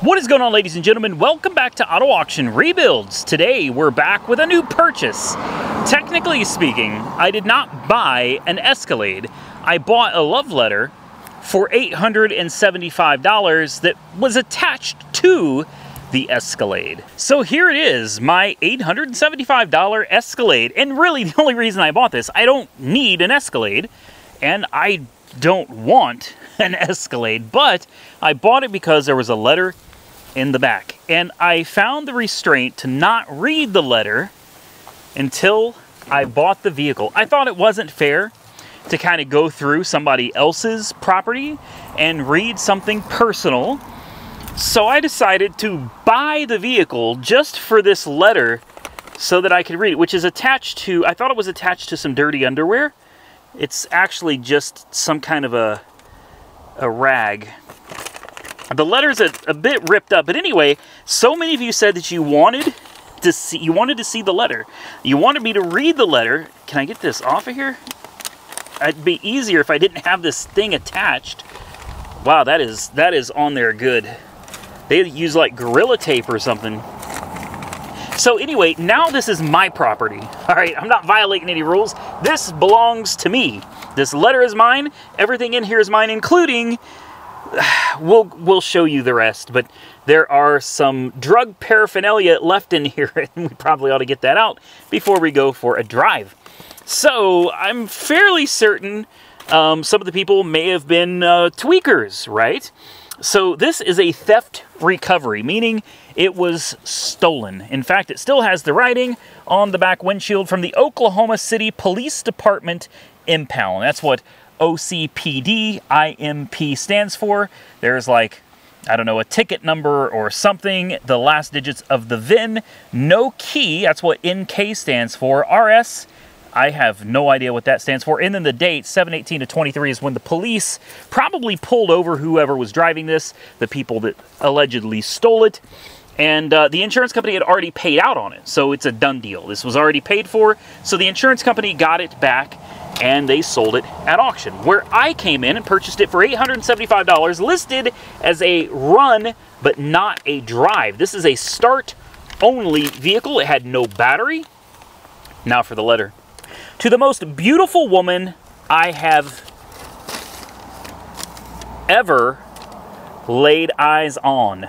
What is going on, ladies and gentlemen? Welcome back to Auto Auction Rebuilds. Today we're back with a new purchase. Technically speaking, I did not buy an Escalade. I bought a love letter for $875 that was attached to the Escalade. So here it is, my $875 Escalade. And really the only reason I bought this, I don't need an Escalade and I don't want an Escalade, but I bought it because there was a letter in the back, and I found the restraint to not read the letter until I bought the vehicle. I thought it wasn't fair to kind of go through somebody else's property and read something personal, so I decided to buy the vehicle just for this letter so that I could read it, which is attached to, I thought it was attached to some dirty underwear. It's actually just some kind of a rag. The letter's a bit ripped up, but anyway, so many of you said that you wanted to see the letter. You wanted me to read the letter. Can I get this off of here? It'd be easier if I didn't have this thing attached. Wow, that is on there good. They use like Gorilla Tape or something. So anyway, now this is my property. All right, I'm not violating any rules. This belongs to me. This letter is mine. Everything in here is mine, including, we'll show you the rest, but there are some drug paraphernalia left in here, and we probably ought to get that out before we go for a drive. So I'm fairly certain some of the people may have been tweakers, right? So this is a theft recovery, meaning it was stolen. In fact, it still has the writing on the back windshield from the Oklahoma City Police Department impound. That's what OCPD IMP stands for. There's like, I don't know, a ticket number or something, the last digits of the VIN, no key, that's what NK stands for. RS, I have no idea what that stands for. And then the date, 7/18 to 23, is when the police probably pulled over whoever was driving this, the people that allegedly stole it. And the insurance company had already paid out on it, so it's a done deal. This was already paid for, so the insurance company got it back and they sold it at auction, where I came in and purchased it for $875, listed as a run, but not a drive. This is a start-only vehicle. It had no battery. Now for the letter. To the most beautiful woman I have ever laid eyes on,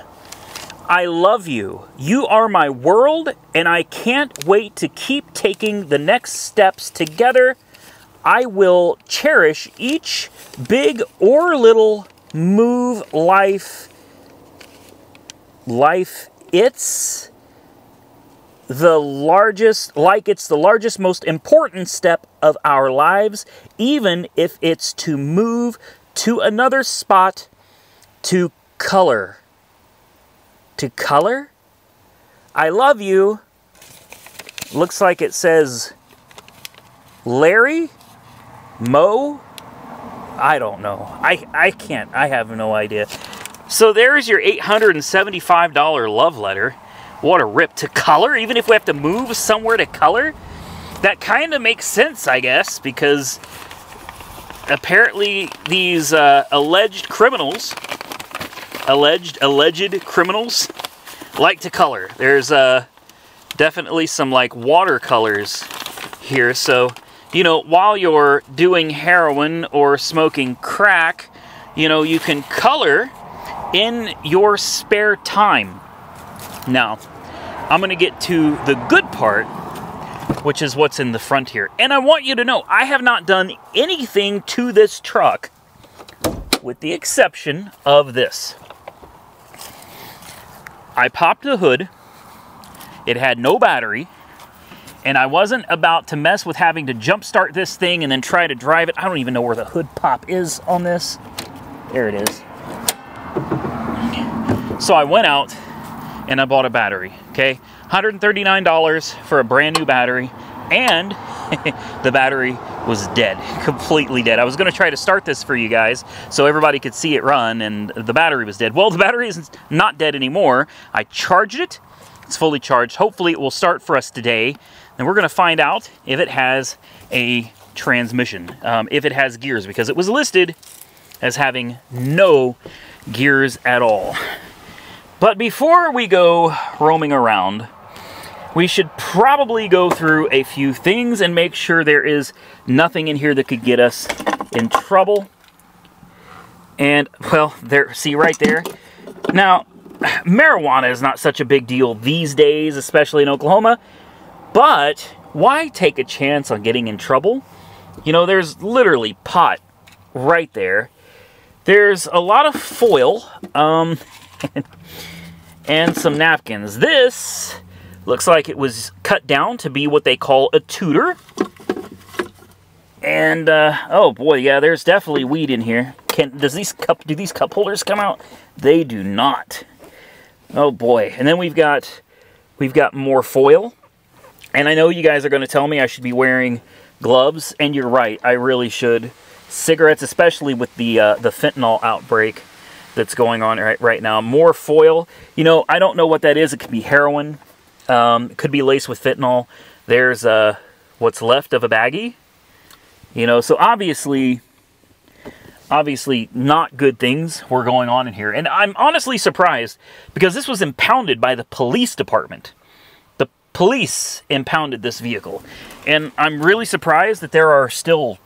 I love you. You are my world, and I can't wait to keep taking the next steps together. I will cherish each big or little move it's the largest, most important step of our lives, even if it's to move to another spot to color. To color? I love you. Looks like it says Larry? Mo? I don't know. I can't. I have no idea. So there's your $875 love letter. What a rip. To color? Even if we have to move somewhere to color? That kind of makes sense, I guess, because apparently these alleged criminals like to color. There's definitely some like watercolors here, so you know, while you're doing heroin or smoking crack, you know, you can color in your spare time. Now, I'm going to get to the good part, which is what's in the front here. And I want you to know, I have not done anything to this truck, with the exception of this. I popped the hood. It had no battery. And I wasn't about to mess with having to jump start this thing and then try to drive it. I don't even know where the hood pop is on this. There it is. So I went out and I bought a battery, okay? $139 for a brand new battery, and the battery was dead, completely dead. I was gonna try to start this for you guys so everybody could see it run, and the battery was dead. Well, the battery is not dead anymore. I charged it. It's fully charged. Hopefully it will start for us today. And we're going to find out if it has a transmission, if it has gears, because it was listed as having no gears at all. But before we go roaming around, we should probably go through a few things and make sure there is nothing in here that could get us in trouble. And, well, there, see right there? Now, marijuana is not such a big deal these days, especially in Oklahoma, but why take a chance on getting in trouble? You know, there's literally pot right there. There's a lot of foil, and some napkins. This looks like it was cut down to be what they call a tutor. And, oh boy, yeah, there's definitely weed in here. Do these cup holders come out? They do not. Oh boy. And then we've got more foil. And I know you guys are going to tell me I should be wearing gloves, and you're right, I really should. Cigarettes, especially with the fentanyl outbreak that's going on right now. More foil. You know, I don't know what that is. It could be heroin. It could be laced with fentanyl. There's what's left of a baggie. You know, so obviously not good things were going on in here. And I'm honestly surprised because this was impounded by the police department. The police impounded this vehicle. And I'm really surprised that there are still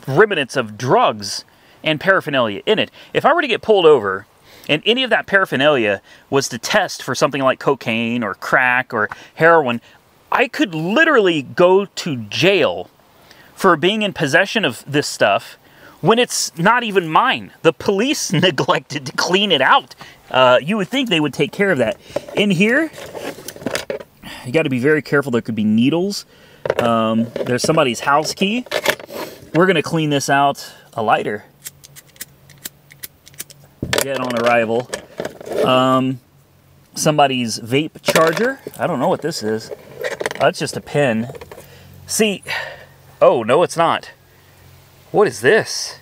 remnants of drugs and paraphernalia in it. If I were to get pulled over and any of that paraphernalia was to test for something like cocaine or crack or heroin, I could literally go to jail for being in possession of this stuff when it's not even mine. The police neglected to clean it out. You would think they would take care of that. In here, you got to be very careful. There could be needles. There's somebody's house key. We're going to clean this out. A lighter. Dead on arrival. Somebody's vape charger. I don't know what this is. Oh, it's just a pen. See, oh, no, it's not. What is this?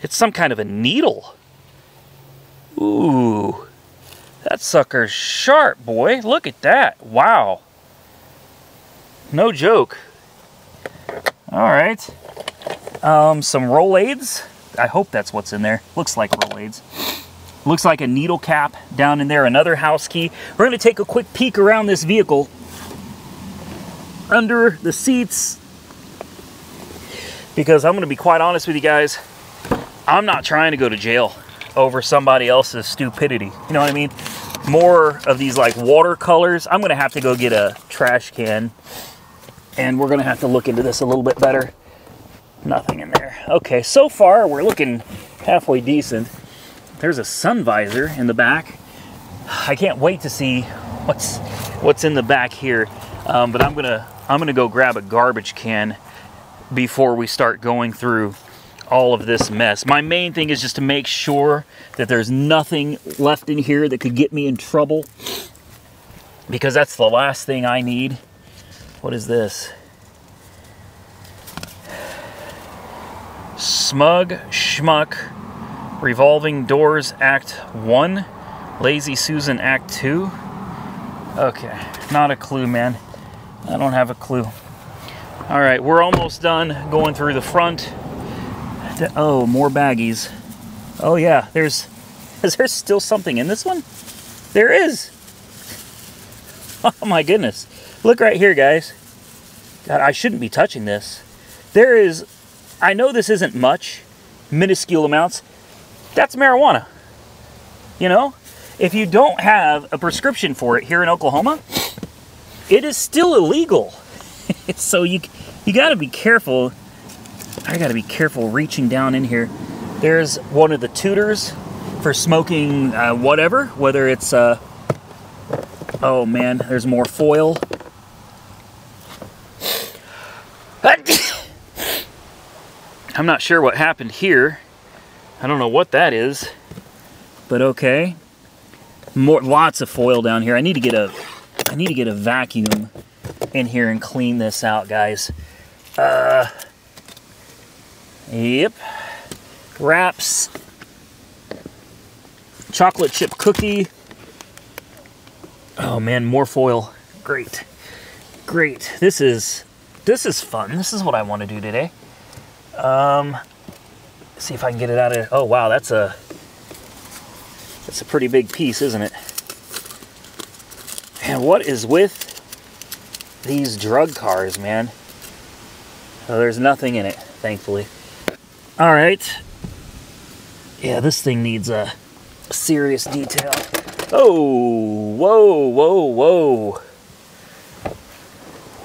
It's some kind of a needle. Ooh, that sucker's sharp, boy. Look at that. Wow. No joke. All right. Some Rolaids. I hope that's what's in there. Looks like Rolaids. Looks like a needle cap down in there. Another house key. We're going to take a quick peek around this vehicle. Under the seats. Because I'm going to be quite honest with you guys. I'm not trying to go to jail over somebody else's stupidity. You know what I mean? More of these like watercolors. I'm going to have to go get a trash can. And we're going to have to look into this a little bit better. Nothing in there. Okay, so far we're looking halfway decent. There's a sun visor in the back. I can't wait to see what's in the back here. But I'm gonna go grab a garbage can before we start going through all of this mess. My main thing is just to make sure that there's nothing left in here that could get me in trouble, because that's the last thing I need. What is this? Smug Schmuck, Revolving Doors Act 1, Lazy Susan Act 2. Okay, not a clue, man. I don't have a clue. All right, we're almost done going through the front. Oh, more baggies. Oh yeah, is there still something in this one? There is. Oh my goodness. Look right here, guys. God, I shouldn't be touching this. There is, I know this isn't much, minuscule amounts. That's marijuana. You know, if you don't have a prescription for it here in Oklahoma, it is still illegal. So you got to be careful. I got to be careful reaching down in here. There's one of the tutors for smoking whatever, whether it's, oh man, there's more foil. I'm not sure what happened here. I don't know what that is, but okay. Lots of foil down here. I need to get a vacuum in here and clean this out, guys. Yep. Wraps. Chocolate chip cookie. Oh man, more foil. Great. Great. This is fun. This is what I want to do today. See if I can get it out of. Oh wow, that's That's a pretty big piece, isn't it? And what is with these drug cars, man? Oh, there's nothing in it, thankfully. All right. Yeah, this thing needs a serious detail. Oh, whoa, whoa, whoa.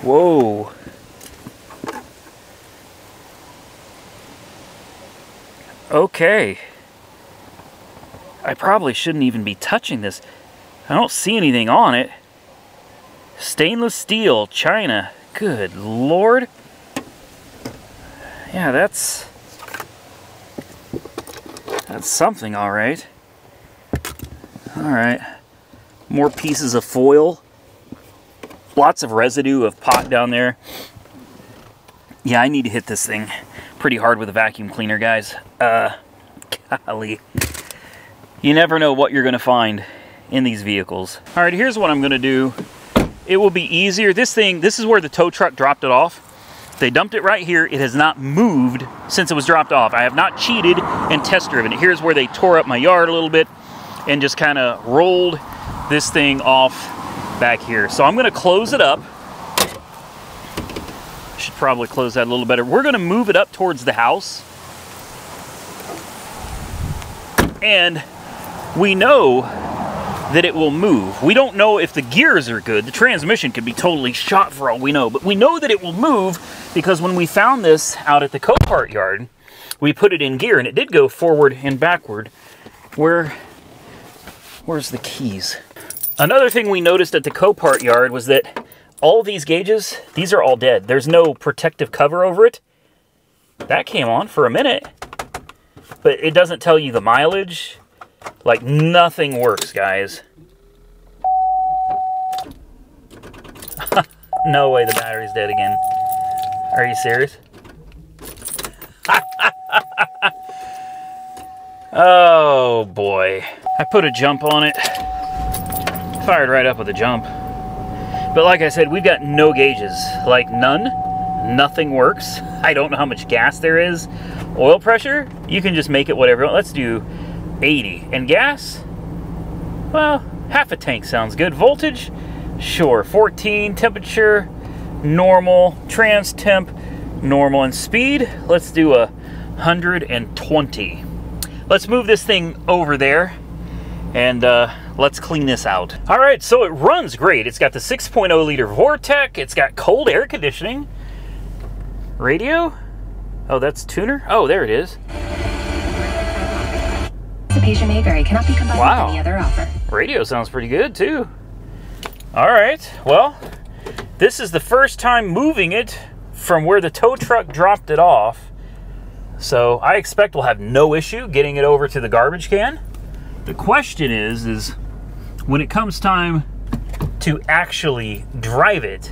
Whoa. Okay. I probably shouldn't even be touching this. I don't see anything on it. Stainless steel, China. Good Lord. Yeah, that's something, all right. All right. More pieces of foil. Lots of residue of pot down there. Yeah, I need to hit this thing pretty hard with a vacuum cleaner, guys. Golly. You never know what you're going to find in these vehicles. All right, here's what I'm going to do. It will be easier. This is where the tow truck dropped it off. They dumped it right here. It has not moved since it was dropped off. I have not cheated and test driven it. Here's where they tore up my yard a little bit and just kind of rolled this thing off back here. So I'm going to close it up. Should probably close that a little better. We're going to move it up towards the house. And we know that it will move. We don't know if the gears are good. The transmission could be totally shot for all we know, but we know that it will move because when we found this out at the Copart yard, we put it in gear and it did go forward and backward. Where's the keys? Another thing we noticed at the Copart yard was that all these gauges, these are all dead. There's no protective cover over it. That came on for a minute, but it doesn't tell you the mileage. Like, nothing works, guys. No way the battery's dead again. Are you serious? Oh, boy. I put a jump on it. Fired right up with a jump. But like I said, we've got no gauges. Like, none. Nothing works. I don't know how much gas there is. Oil pressure, you can just make it whatever. Let's do 80. And gas? Well, half a tank sounds good. Voltage? Sure. 14. Temperature? Normal. Trans temp? Normal. And speed? Let's do 120. Let's move this thing over there and let's clean this out. All right, so it runs great. It's got the 6.0 liter Vortec. It's got cold air conditioning. Radio? Oh, that's tuner? Oh, there it is. Participation may vary. Cannot be combined with any other offer. Radio sounds pretty good too. All right, well, this is the first time moving it from where the tow truck dropped it off. So I expect we'll have no issue getting it over to the garbage can. The question is when it comes time to actually drive it,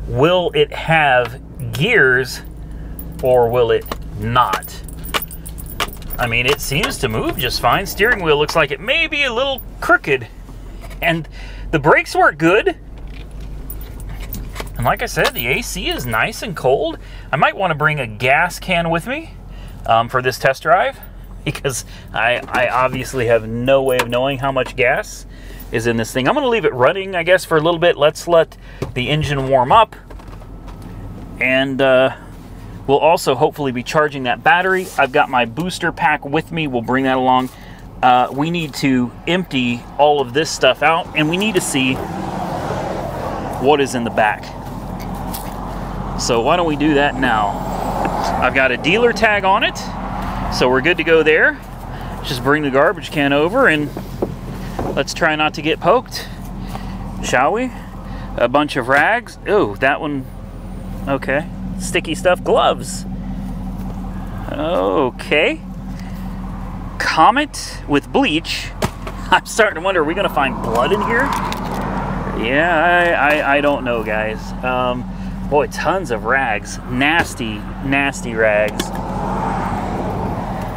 will it have gears or will it not? I mean, it seems to move just fine. Steering wheel looks like it may be a little crooked. And the brakes work good. And like I said, the AC is nice and cold. I might want to bring a gas can with me for this test drive, because I obviously have no way of knowing how much gas is in this thing. I'm going to leave it running, I guess, for a little bit. Let's let the engine warm up. And we'll also hopefully be charging that battery. I've got my booster pack with me. We'll bring that along. We need to empty all of this stuff out, and we need to see what is in the back. So why don't we do that now? I've got a dealer tag on it, so we're good to go there. Just bring the garbage can over and let's try not to get poked, shall we? A bunch of rags. Oh, that one, okay. Sticky stuff, gloves. Okay. Comet with bleach. I'm starting to wonder, are we gonna find blood in here? Yeah, I don't know, guys. Boy, tons of rags. Nasty, nasty rags.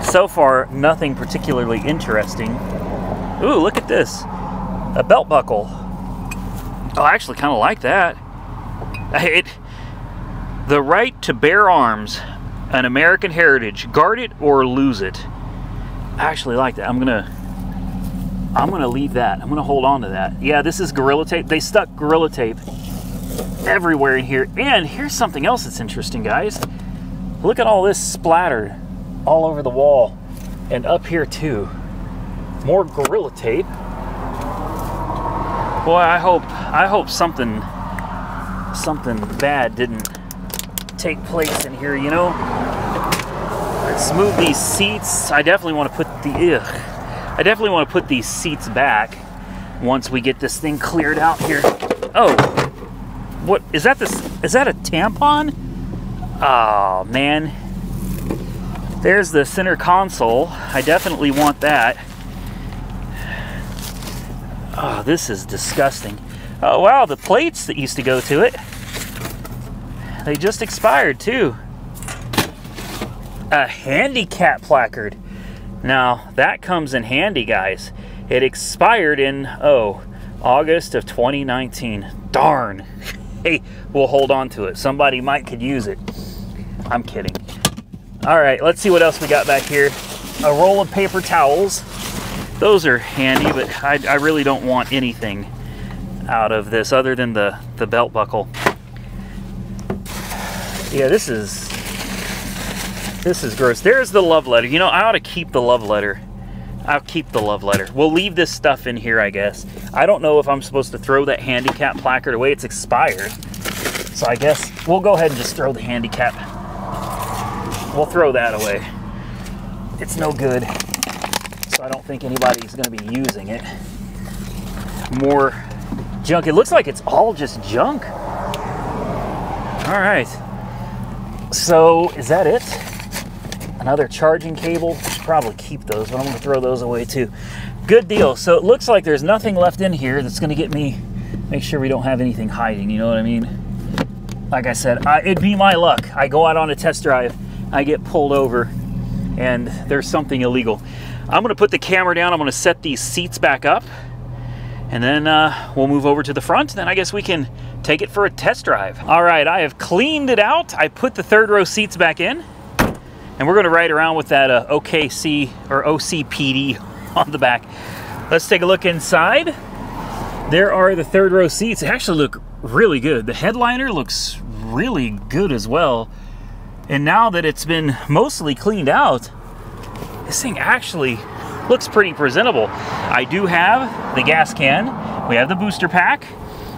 So far, nothing particularly interesting. Ooh, look at this. A belt buckle. Oh, I actually kind of like that. The right to bear arms, an American heritage. Guard it or lose it. I actually like that. I'm gonna I'm gonna leave that. I'm gonna hold on to that. Yeah, this is Gorilla Tape. They stuck Gorilla Tape everywhere in here. And here's something else that's interesting, guys. Look at all this splattered all over the wall and up here too. More Gorilla Tape. Boy, I hope something bad didn't take place in here, you know. Let's move these seats. I definitely want to put these seats back once we get this thing cleared out here. Oh, what is that? Is that a tampon? Oh man, there's the center console. I definitely want that. Oh, this is disgusting. Oh wow, the plates that used to go to it, they just expired too. A handicap placard. Now that comes in handy, guys. It expired in August of 2019. Darn. Hey, we'll hold on to it. Somebody might could use it. I'm kidding. All right, let's see what else we got back here. A roll of paper towels. Those are handy, but I really don't want anything out of this other than the belt buckle. Yeah, this is gross. There's the love letter. You know, I ought to keep the love letter. I'll keep the love letter. We'll leave this stuff in here, I guess. I don't know if I'm supposed to throw that handicap placard away. It's expired. So I guess we'll go ahead and just throw the handicap. We'll throw that away. It's no good. So I don't think anybody's going to be using it. More junk. It looks like it's all just junk. All right. So is that it? Another charging cable. Should probably keep those, but I'm going to throw those away too. Good deal. So it looks like there's nothing left in here that's going to get me, make sure we don't have anything hiding, you know what I mean? Like I said, it'd be my luck. I go out on a test drive, I get pulled over, and there's something illegal. I'm going to put the camera down. I'm going to set these seats back up, and then we'll move over to the front. Then I guess we can take it for a test drive. All right, I have cleaned it out. I put the third row seats back in, and we're going to ride around with that OKC or OCPD on the back. Let's take a look inside. There are the third row seats. They actually look really good. The headliner looks really good as well. And now that it's been mostly cleaned out, this thing actually looks pretty presentable. I do have the gas can. We have the booster pack.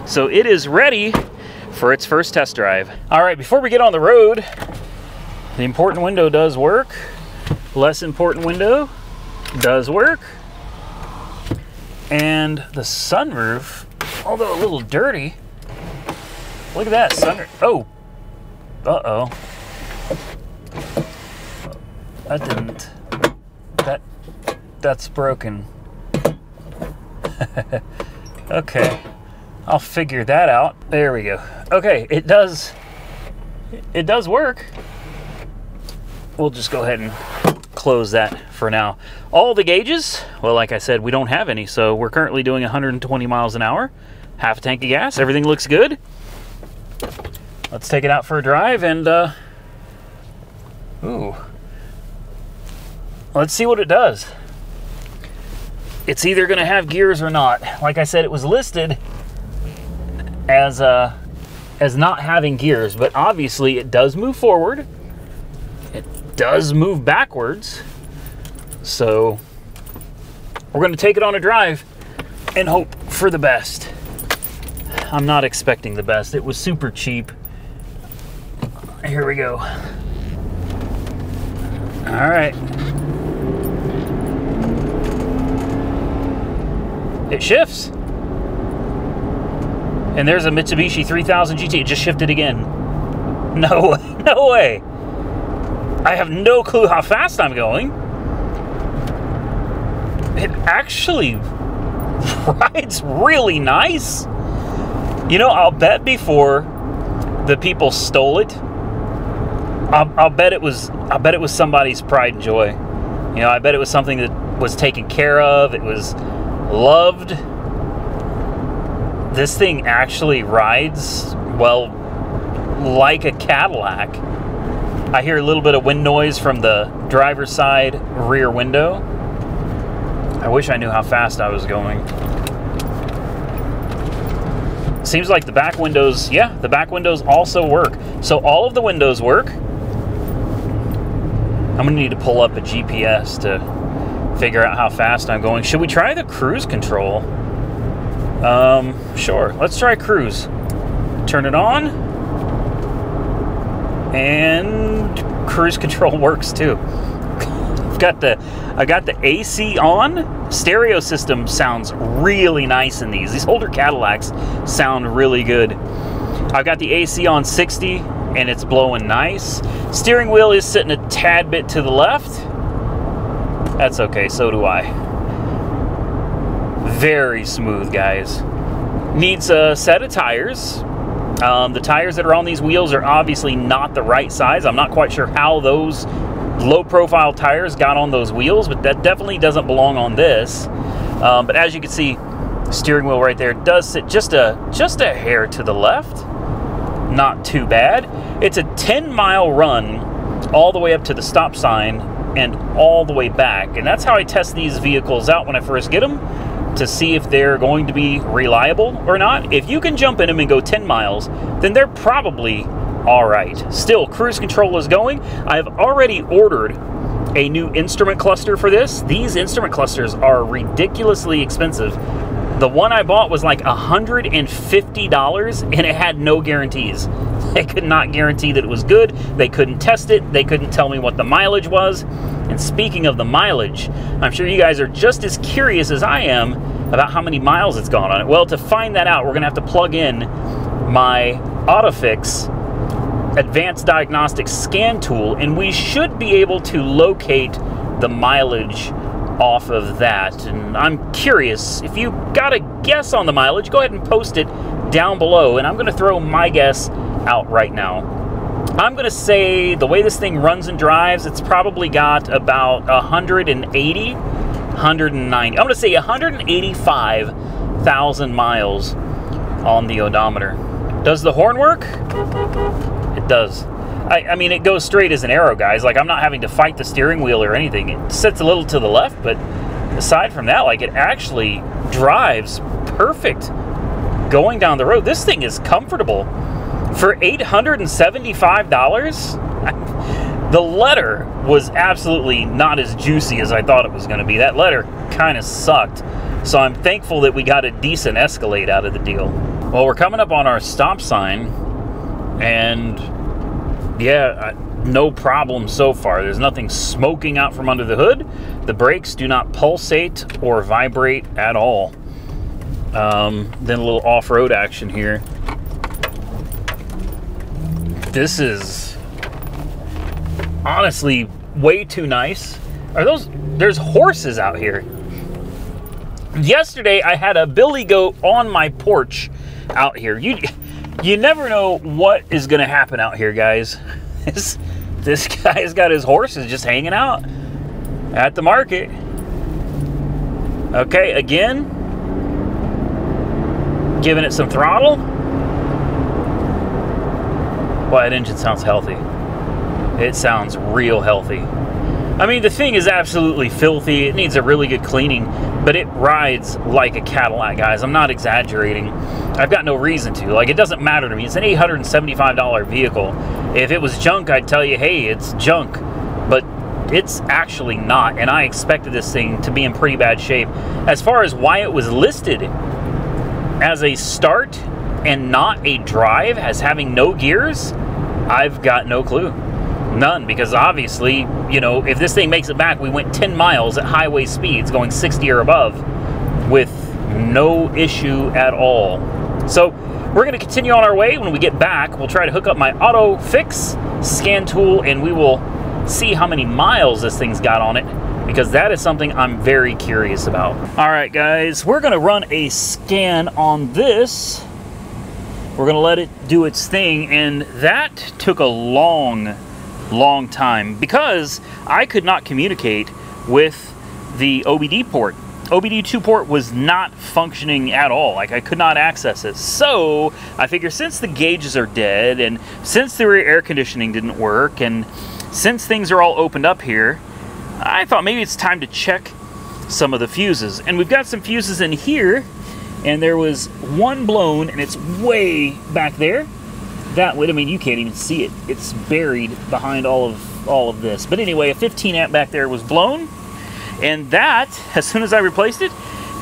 So it is ready for its first test drive. All right, before we get on the road, the important window does work. Less important window does work. And the sunroof, although a little dirty, look at that sunroof. Oh, uh-oh. That didn't, that's broken. Okay, I'll figure that out. There we go. Okay, it does work. We'll just go ahead and close that for now. All the gauges, well, like I said, we don't have any, so we're currently doing 120 miles an hour, half a tank of gas. Everything looks good. Let's take it out for a drive and let's see what it does. It's either going to have gears or not. Like I said, it was listed as not having gears, but obviously it does move forward. It does move backwards. So we're going to take it on a drive and hope for the best. I'm not expecting the best. It was super cheap. Here we go. All right. It shifts. And there's a Mitsubishi 3000 GT. It just shifted again. No way. I have no clue how fast I'm going. It actually rides really nice. You know, I'll bet before the people stole it, I'll bet it was somebody's pride and joy. You know, I bet it was something that was taken care of. It was loved. This thing actually rides, well, like a Cadillac. I hear a little bit of wind noise from the driver's side rear window. I wish I knew how fast I was going. Seems like the back windows, yeah, the back windows also work. So all of the windows work. I'm gonna need to pull up a GPS to figure out how fast I'm going. Should we try the cruise control? Sure, let's try cruise. Turn it on. And cruise control works too. I got the AC on. Stereo system sounds really nice in these. These older Cadillacs sound really good. I've got the AC on 60 and it's blowing nice. Steering wheel is sitting a tad bit to the left. That's okay, so do I. Very smooth, guys. Needs a set of tires. The tires that are on these wheels are obviously not the right size. I'm not quite sure how those low-profile tires got on those wheels, but that definitely doesn't belong on this. But as you can see, steering wheel right there does sit just a hair to the left. Not too bad. It's a 10-mile run all the way up to the stop sign and all the way back. And that's how I test these vehicles out when I first get them, to see if they're going to be reliable or not. If you can jump in them and go 10 miles, then they're probably all right. Still, cruise control is going. I've already ordered a new instrument cluster for this. These instrument clusters are ridiculously expensive. The one I bought was like $150 and it had no guarantees. They could not guarantee that it was good. They couldn't test it. They couldn't tell me what the mileage was. And speaking of the mileage, I'm sure you guys are just as curious as I am about how many miles it's gone on it. Well, to find that out, we're gonna have to plug in my AutoFix advanced diagnostic scan tool, and we should be able to locate the mileage off of that. And I'm curious, if you got a guess on the mileage, go ahead and post it down below, and I'm gonna throw my guess out right now. I'm gonna say the way this thing runs and drives, it's probably got about 180, 190. I'm gonna say 185,000 miles on the odometer. Does the horn work? It does. I mean, it goes straight as an arrow, guys. Like, I'm not having to fight the steering wheel or anything. It sits a little to the left, but aside from that, like, it actually drives perfect going down the road. This thing is comfortable. For $875, the leather was absolutely not as juicy as I thought it was going to be. That leather kind of sucked. So I'm thankful that we got a decent Escalade out of the deal. Well, we're coming up on our stop sign, and yeah, no problem so far. There's nothing smoking out from under the hood. The brakes do not pulsate or vibrate at all. Then a little off-road action here. This is honestly way too nice. There's horses out here. Yesterday I had a billy goat on my porch out here. You never know what is gonna happen out here, guys. This guy's got his horses just hanging out at the market. Okay, again, giving it some throttle. Boy, that engine sounds healthy. It sounds real healthy. I mean, the thing is absolutely filthy. It needs a really good cleaning, but it rides like a Cadillac, guys. I'm not exaggerating. I've got no reason to. Like, it doesn't matter to me. It's an $875 vehicle. If it was junk, I'd tell you, hey, it's junk. But it's actually not, and I expected this thing to be in pretty bad shape. As far as why it was listed as a start and not a drive, as having no gears, I've got no clue. None, because obviously, you know, if this thing makes it back, we went 10 miles at highway speeds going 60 or above with no issue at all. So we're going to continue on our way. When we get back, we'll try to hook up my AutoFix scan tool, and we will see how many miles this thing's got on it, because that is something I'm very curious about. All right, guys, we're going to run a scan on this. We're going to let it do its thing, and that took a long time because I could not communicate with the OBD port. OBD2 port was not functioning at all. Like, I could not access it. So I figure, since the gauges are dead, and since the rear air conditioning didn't work, and since things are all opened up here, I thought maybe it's time to check some of the fuses. And we've got some fuses in here, and there was one blown, and it's way back there. That would, I mean, you can't even see it. It's buried behind all of this. But anyway, a 15 amp back there was blown, and that, as soon as I replaced it,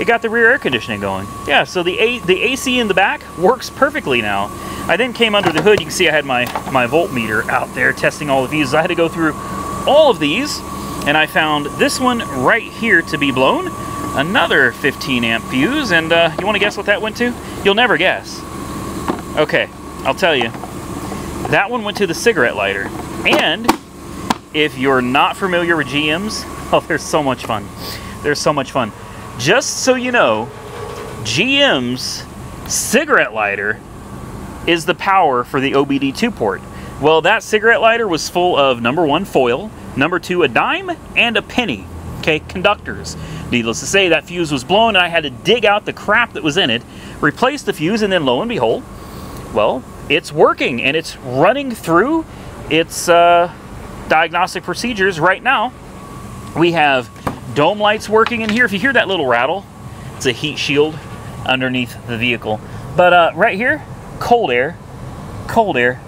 it got the rear air conditioning going. Yeah, so the AC in the back works perfectly now. I then came under the hood. You can see I had my voltmeter out there testing all the fuses. I had to go through all of these, and I found this one right here to be blown. Another 15 amp fuse, and you want to guess what that went to? You'll never guess. Okay, I'll tell you. That one went to the cigarette lighter. And if you're not familiar with GMs, oh, they're so much fun. They're so much fun. Just so you know, GM's cigarette lighter is the power for the OBD2 port. Well, that cigarette lighter was full of number 1, foil, number 2, a dime, and a penny. Okay, conductors. Needless to say, that fuse was blown, and I had to dig out the crap that was in it, replace the fuse, and then lo and behold, well, it's working, and it's running through its diagnostic procedures right now. We have dome lights working in here. If you hear that little rattle, it's a heat shield underneath the vehicle. But right here, cold air,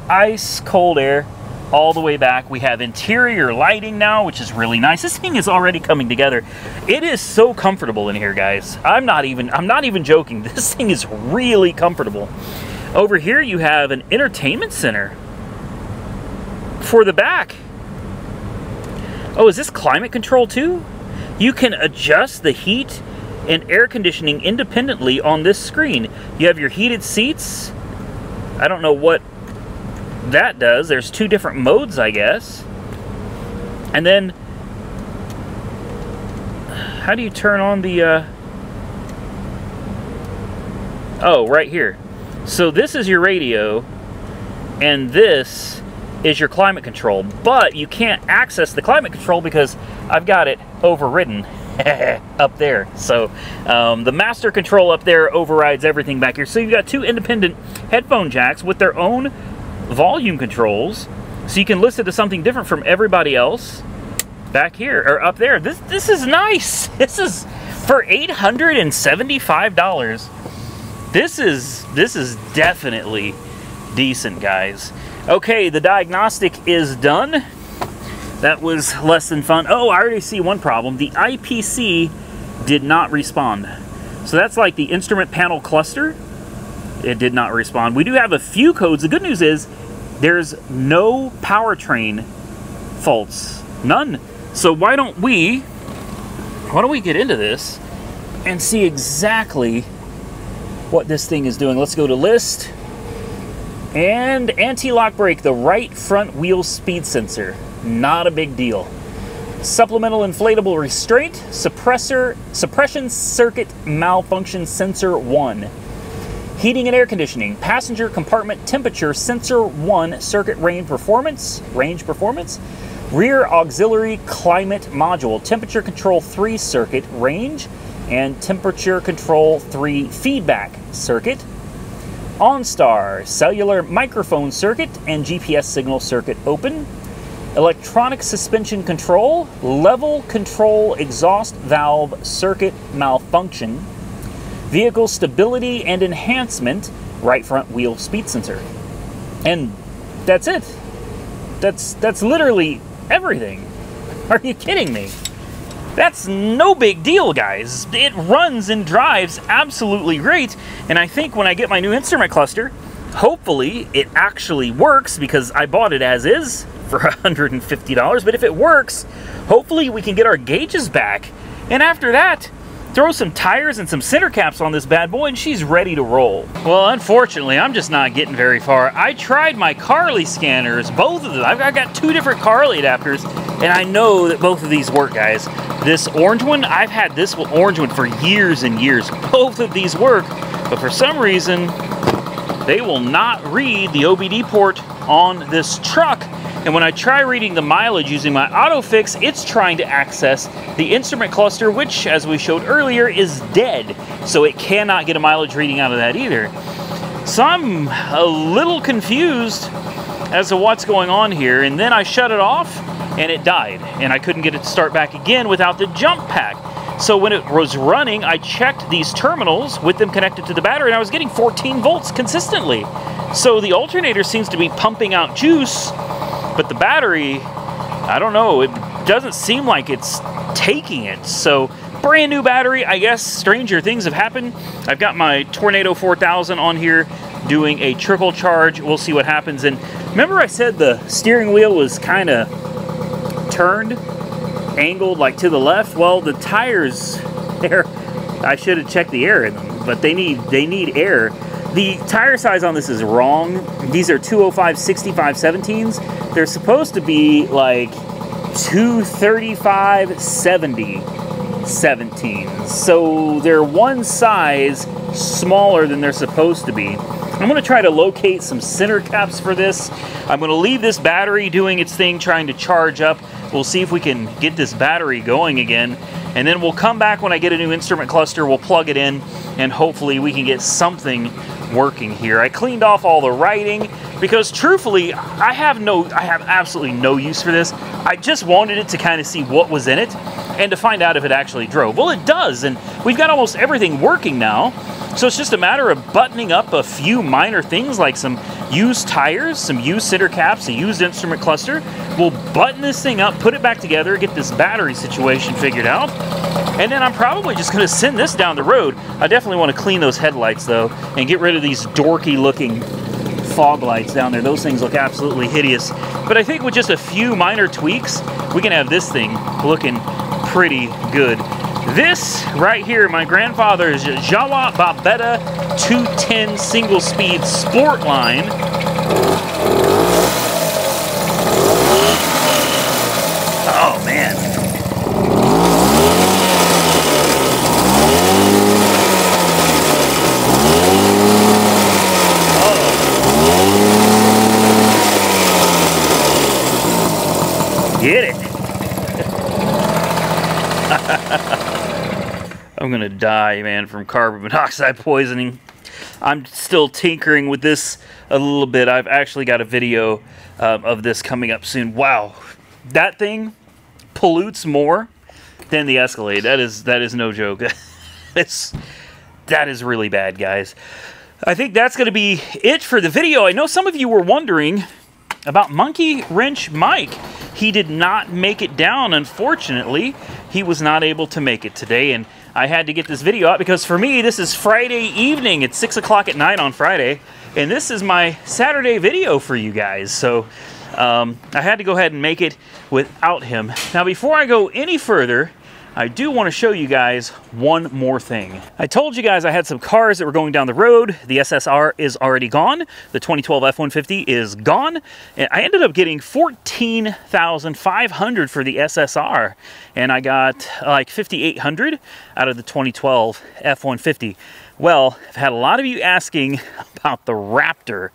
ice cold air all the way back. We have interior lighting now, which is really nice. This thing is already coming together. It is so comfortable in here, guys. I'm not even joking. This thing is really comfortable. Over here you have an entertainment center for the back. Oh, is this climate control too? You can adjust the heat and air conditioning independently on this screen. You have your heated seats. I don't know what that does. There's 2 different modes, I guess. And then, how do you turn on the, oh, right here. So this is your radio, and this is your climate control, but you can't access the climate control because I've got it overridden up there. So the master control up there overrides everything back here. So you've got 2 independent headphone jacks with their own volume controls, so you can listen to something different from everybody else back here or up there. This is nice. This is for $875. This is definitely decent, guys. Okay, the diagnostic is done. That was less than fun. Oh, I already see one problem. The IPC did not respond. So that's like the instrument panel cluster. It did not respond. We do have a few codes. The good news is there's no powertrain faults. None. So why don't we get into this and see exactly what this thing is doing. Let's go to list. And anti-lock brake, the right front wheel speed sensor. Not a big deal. Supplemental inflatable restraint, suppression circuit malfunction sensor 1. Heating and air conditioning, passenger compartment temperature sensor 1, circuit range performance, rear auxiliary climate module, temperature control 3 circuit range, and temperature control 3 feedback circuit. OnStar, cellular microphone circuit and GPS signal circuit open. Electronic suspension control, level control exhaust valve circuit malfunction. Vehicle stability and enhancement, right front wheel speed sensor. And that's it. That's literally everything. Are you kidding me? That's no big deal, guys. It runs and drives absolutely great. And I think when I get my new instrument cluster, hopefully it actually works, because I bought it as is for $150. But if it works, hopefully we can get our gauges back. And after that, throw some tires and some center caps on this bad boy and she's ready to roll. Well, unfortunately, I'm just not getting very far. I tried my Carly scanners, both of them. I've got 2 different Carly adapters, and I know that both of these work, guys. This orange one, I've had this orange one for years and years. Both of these work, but for some reason, they will not read the OBD port on this truck. And when I try reading the mileage using my AutoFix, it's trying to access the instrument cluster, which, as we showed earlier, is dead. So it cannot get a mileage reading out of that either. So I'm a little confused as to what's going on here. And then I shut it off and it died. And I couldn't get it to start back again without the jump pack. So when it was running, I checked these terminals with them connected to the battery, and I was getting 14 volts consistently. So the alternator seems to be pumping out juice, but the battery, I don't know, it doesn't seem like it's taking it. So brand new battery, I guess stranger things have happened. I've got my Tornado 4000 on here doing a trickle charge. We'll see what happens. And remember I said the steering wheel was kind of turned, angled like to the left? Well, the tires there, I should have checked the air in them, but they need air. The tire size on this is wrong. These are 205 65 17s. They're supposed to be like 235 70 17s. So they're one size smaller than they're supposed to be. I'm going to try to locate some center caps for this. I'm going to leave this battery doing its thing, trying to charge up. We'll see if we can get this battery going again. And then we'll come back when I get a new instrument cluster. We'll plug it in, and hopefully we can get something working here. I cleaned off all the writing because truthfully, I have absolutely no use for this. I just wanted it to kind of see what was in it and to find out if it actually drove. Well, it does, and we've got almost everything working now. So it's just a matter of buttoning up a few minor things like some used tires, some used center caps, a used instrument cluster. We'll button this thing up, put it back together, get this battery situation figured out, and then I'm probably just going to send this down the road. I definitely want to clean those headlights though and get rid of these dorky looking fog lights down there. Those things look absolutely hideous. But I think with just a few minor tweaks, we can have this thing looking pretty good. This right here, my grandfather's Jawa Babetta 210 single-speed sport line. Oh, man. Oh. Get it. I'm gonna die, man, from carbon monoxide poisoning. I'm still tinkering with this a little bit. I've actually got a video of this coming up soon. Wow, that thing pollutes more than the Escalade. That is no joke. That is really bad, guys. I think that's gonna be it for the video. I know some of you were wondering about Monkey Wrench Mike. He did not make it down, unfortunately. He was not able to make it today, and I had to get this video out because for me, this is Friday evening. It's 6 o'clock at night on Friday, and this is my Saturday video for you guys. So I had to go ahead and make it without him. Now, before I go any further, I do want to show you guys one more thing. I told you guys I had some cars that were going down the road. The SSR is already gone. The 2012 F-150 is gone. And I ended up getting $14,500 for the SSR. And I got like $5,800 out of the 2012 F-150. Well, I've had a lot of you asking about the Raptor.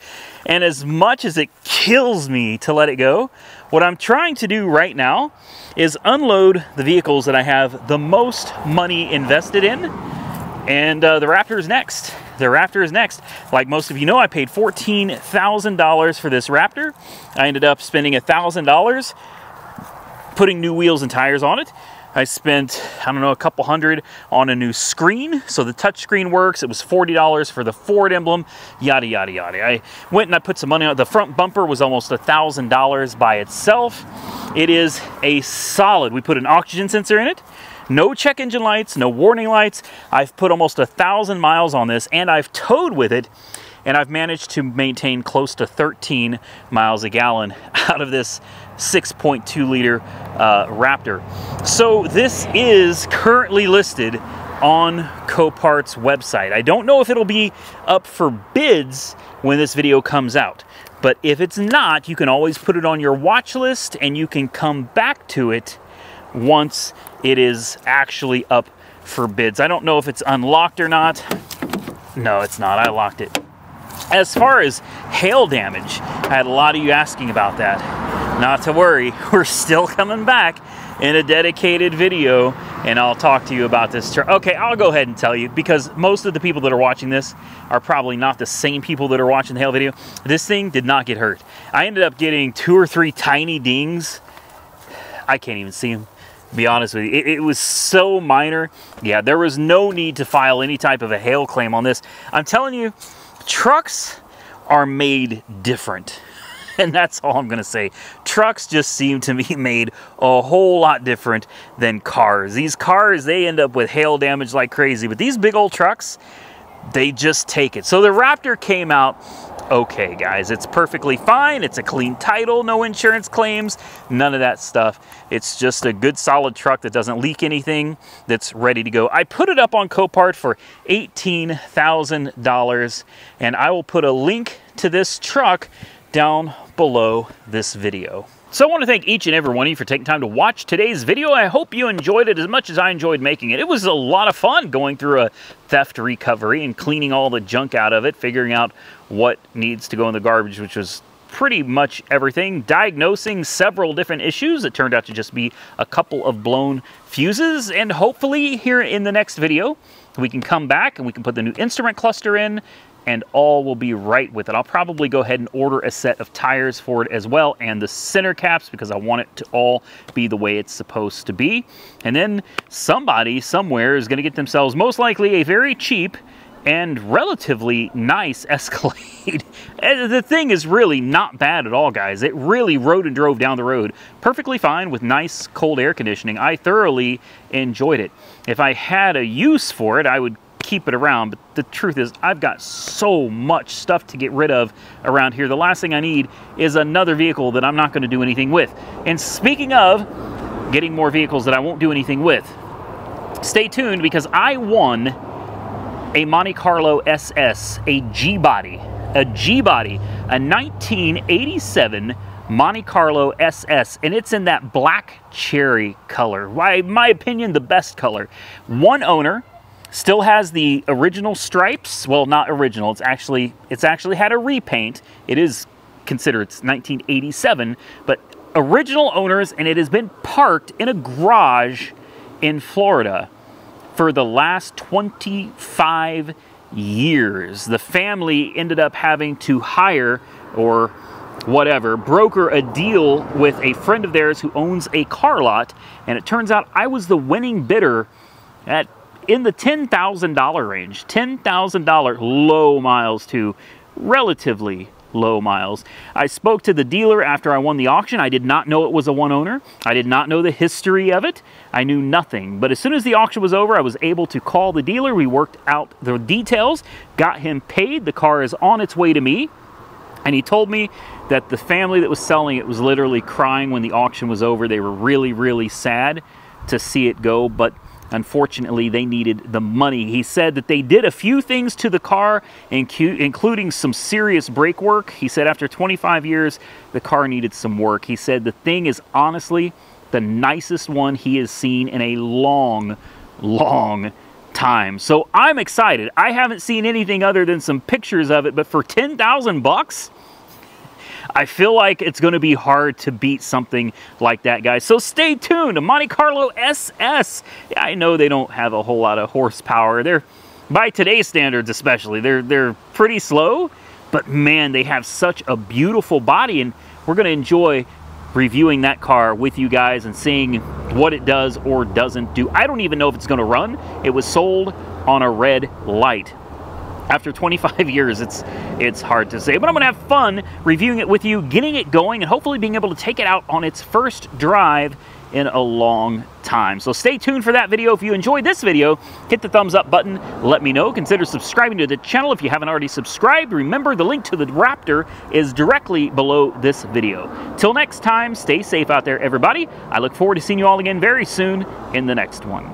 And as much as it kills me to let it go, what I'm trying to do right now is unload the vehicles that I have the most money invested in, and the Raptor is next. The Raptor is next. Like most of you know, I paid $14,000 for this Raptor. I ended up spending $1,000 putting new wheels and tires on it. I spent, I don't know, a couple hundred on a new screen, so the touch screen works. It was $40 for the Ford emblem, yada, yada, yada. I went and I put some money on it. The front bumper was almost $1,000 by itself. It is a solid. We put an oxygen sensor in it, no check engine lights, no warning lights. I've put almost 1,000 miles on this, and I've towed with it, and I've managed to maintain close to 13 miles a gallon out of this 6.2 liter Raptor. So this is currently listed on Copart's website. I don't know if it'll be up for bids when this video comes out, but if it's not, you can always put it on your watch list and you can come back to it once it is actually up for bids. I don't know if it's unlocked or not. No, it's not. I locked it. As far as hail damage, I had a lot of you asking about that. Not to worry, we're still coming back in a dedicated video, and I'll talk to you about this. Okay, I'll go ahead and tell you, because most of the people that are watching this are probably not the same people that are watching the hail video. This thing did not get hurt. I ended up getting 2 or 3 tiny dings. I can't even see them. Be honest with you, it was so minor. Yeah, there was no need to file any type of a hail claim on this. I'm telling you, trucks are made different. And that's all I'm going to say. Trucks just seem to be made a whole lot different than cars. These cars, they end up with hail damage like crazy. But these big old trucks, they just take it. So the Raptor came out okay, guys. It's perfectly fine. It's a clean title, no insurance claims, none of that stuff. It's just a good solid truck that doesn't leak anything, that's ready to go. I put it up on Copart for $18,000, and I will put a link to this truck down below this video. So I want to thank each and every one of you for taking time to watch today's video. I hope you enjoyed it as much as I enjoyed making it. It was a lot of fun going through a theft recovery and cleaning all the junk out of it, figuring out what needs to go in the garbage, which was pretty much everything, diagnosing several different issues. It turned out to just be a couple of blown fuses, and hopefully here in the next video, we can come back and we can put the new instrument cluster in, and all will be right with it. I'll probably go ahead and order a set of tires for it as well, and the center caps, because I want it to all be the way it's supposed to be. And then somebody somewhere is going to get themselves most likely a very cheap and relatively nice Escalade. The thing is really not bad at all, guys. It really rode and drove down the road perfectly fine with nice cold air conditioning. I thoroughly enjoyed it. If I had a use for it, I would keep it around, but the truth is I've got so much stuff to get rid of around here. The last thing I need is another vehicle that I'm not going to do anything with. And speaking of getting more vehicles that I won't do anything with, stay tuned, because I won a Monte Carlo SS, a G-Body, a 1987 Monte Carlo SS, and it's in that black cherry color. In my opinion, the best color. One owner, still has the original stripes. Well, not original. It's actually had a repaint. It is considered, it's 1987, but original owners, and it has been parked in a garage in Florida for the last 25 years. The family ended up having to hire, or whatever, broker a deal with a friend of theirs who owns a car lot, and it turns out I was the winning bidder at in the $10,000 range. $10,000, low miles too, relatively low miles. I spoke to the dealer after I won the auction. I did not know it was a one owner. I did not know the history of it. I knew nothing. But as soon as the auction was over, I was able to call the dealer. We worked out the details, got him paid. The car is on its way to me. And he told me that the family that was selling it was literally crying when the auction was over. They were really, really sad to see it go, but unfortunately, they needed the money. He said that they did a few things to the car, including some serious brake work. He said after 25 years, the car needed some work. He said the thing is honestly the nicest one he has seen in a long, long time. So I'm excited. I haven't seen anything other than some pictures of it, but for 10,000 bucks, I feel like it's going to be hard to beat something like that, guys. So stay tuned. A Monte Carlo SS. Yeah, I know they don't have a whole lot of horsepower. They're, by today's standards especially, they're pretty slow, but man, they have such a beautiful body, and we're going to enjoy reviewing that car with you guys and seeing what it does or doesn't do. I don't even know if it's going to run. It was sold on a red light. After 25 years, it's hard to say, but I'm going to have fun reviewing it with you, getting it going, and hopefully being able to take it out on its first drive in a long time. So stay tuned for that video. If you enjoyed this video, hit the thumbs up button. Let me know. Consider subscribing to the channel if you haven't already subscribed. Remember, the link to the Raptor is directly below this video. Till next time, stay safe out there, everybody. I look forward to seeing you all again very soon in the next one.